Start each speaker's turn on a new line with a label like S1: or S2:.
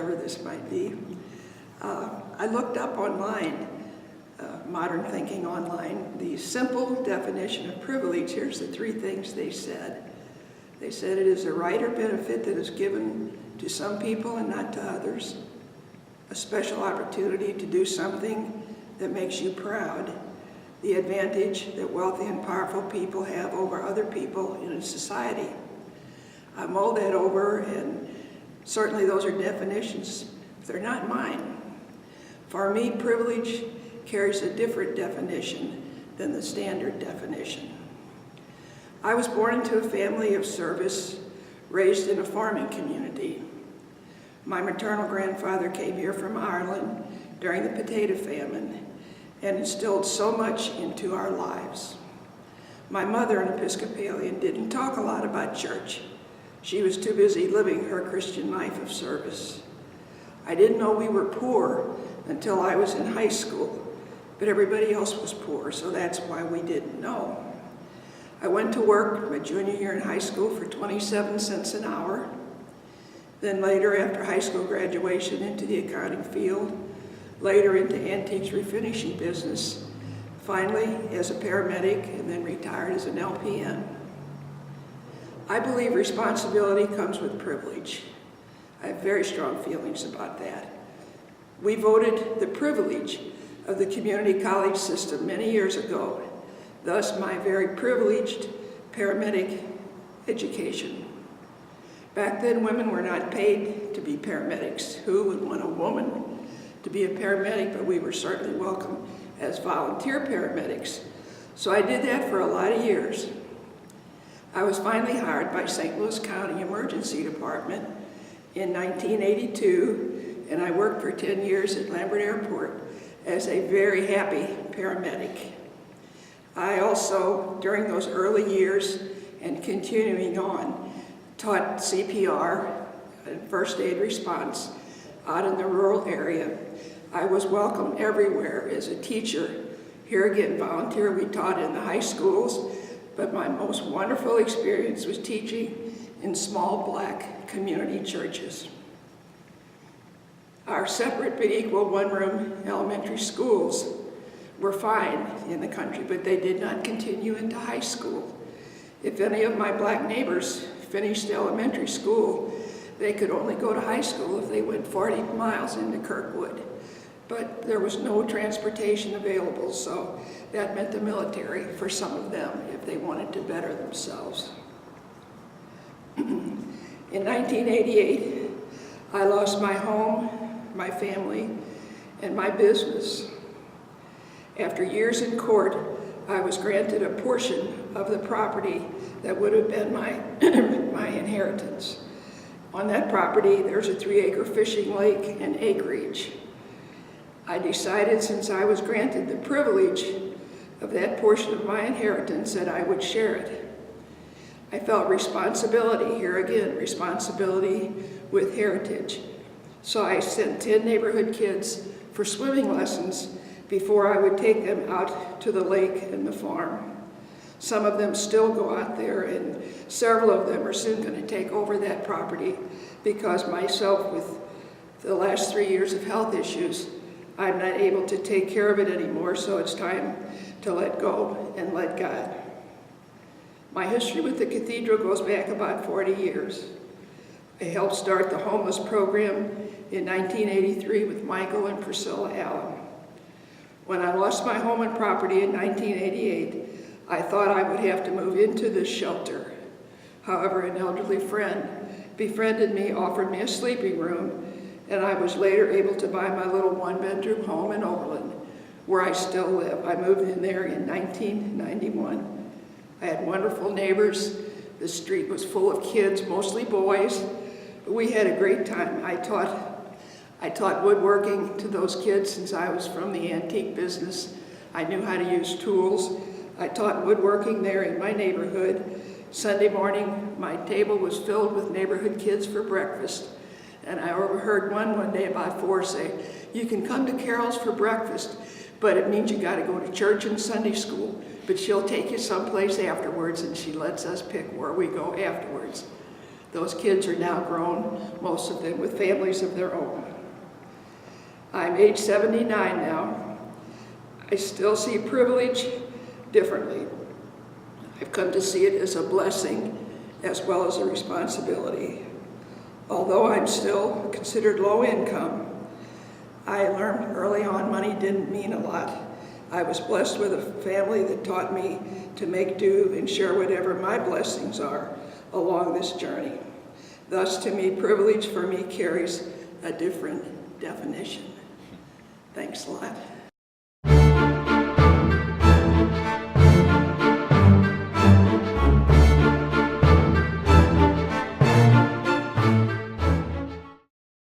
S1: whatever this might be. I looked up online, Modern Thinking Online, the simple definition of privilege. Here's the three things they said. They said it is a right or benefit that is given to some people and not to others, a special opportunity to do something that makes you proud, the advantage that wealthy and powerful people have over other people in a society. I mulled that over, and certainly those are definitions, but they're not mine. For me, privilege carries a different definition than the standard definition. I was born into a family of service, raised in a farming community. My maternal grandfather came here from Ireland during the potato famine and instilled so much into our lives. My mother, an Episcopalian, didn't talk a lot about church. She was too busy living her Christian life of service. I didn't know we were poor until I was in high school, but everybody else was poor, so that's why we didn't know. I went to work my junior year in high school for 27 cents an hour. Then later, after high school graduation, into the accounting field, later into antiques refinishing business, finally as a paramedic, and then retired as an LPN. I believe responsibility comes with privilege. I have very strong feelings about that. We voted the privilege of the community college system many years ago, thus my very privileged paramedic education. Back then, women were not paid to be paramedics. Who would want a woman to be a paramedic? But we were certainly welcome as volunteer paramedics. So I did that for a lot of years. I was finally hired by St. Louis County Emergency Department in 1982, and I worked for 10 years at Lambert Airport as a very happy paramedic. I also, during those early years and continuing on, taught CPR and first aid response out in the rural area. I was welcome everywhere as a teacher. Here again, volunteer, we taught in the high schools, but my most wonderful experience was teaching in small black community churches. Our separate but equal one-room elementary schools were fine in the country, but they did not continue into high school. If any of my black neighbors finished elementary school, they could only go to high school if they went 40 miles into Kirkwood. But there was no transportation available, so that meant the military for some of them if they wanted to better themselves. In 1988, I lost my home, my family, and my business. After years in court, I was granted a portion of the property that would have been my inheritance. On that property, there's a 3-acre fishing lake and acreage. I decided, since I was granted the privilege of that portion of my inheritance, that I would share it. I felt responsibility, here again, responsibility with heritage. So I sent 10 neighborhood kids for swimming lessons before I would take them out to the lake and the farm. Some of them still go out there, and several of them are soon going to take over that property because myself, with the last 3 years of health issues, I'm not able to take care of it anymore, so it's time to let go and let God. My history with the cathedral goes back about 40 years. I helped start the homeless program in 1983 with Michael and Priscilla Allen. When I lost my home and property in 1988, I thought I would have to move into this shelter. However, an elderly friend befriended me, offered me a sleeping room, and I was later able to buy my little one-bedroom home in Overland, where I still live. I moved in there in 1991. I had wonderful neighbors. The street was full of kids, mostly boys, but we had a great time. I taught woodworking to those kids since I was from the antique business. I knew how to use tools. I taught woodworking there in my neighborhood. Sunday morning, my table was filled with neighborhood kids for breakfast. And I overheard one day about 4 say, "You can come to Carol's for breakfast, but it means you got to go to church and Sunday school, but she'll take you someplace afterwards, and she lets us pick where we go afterwards." Those kids are now grown, most of them with families of their own. I'm age 79 now. I still see privilege differently. I've come to see it as a blessing as well as a responsibility. Although I'm still considered low income, I learned early on money didn't mean a lot. I was blessed with a family that taught me to make do and share whatever my blessings are along this journey. Thus, to me, privilege for me carries a different definition. Thanks a lot.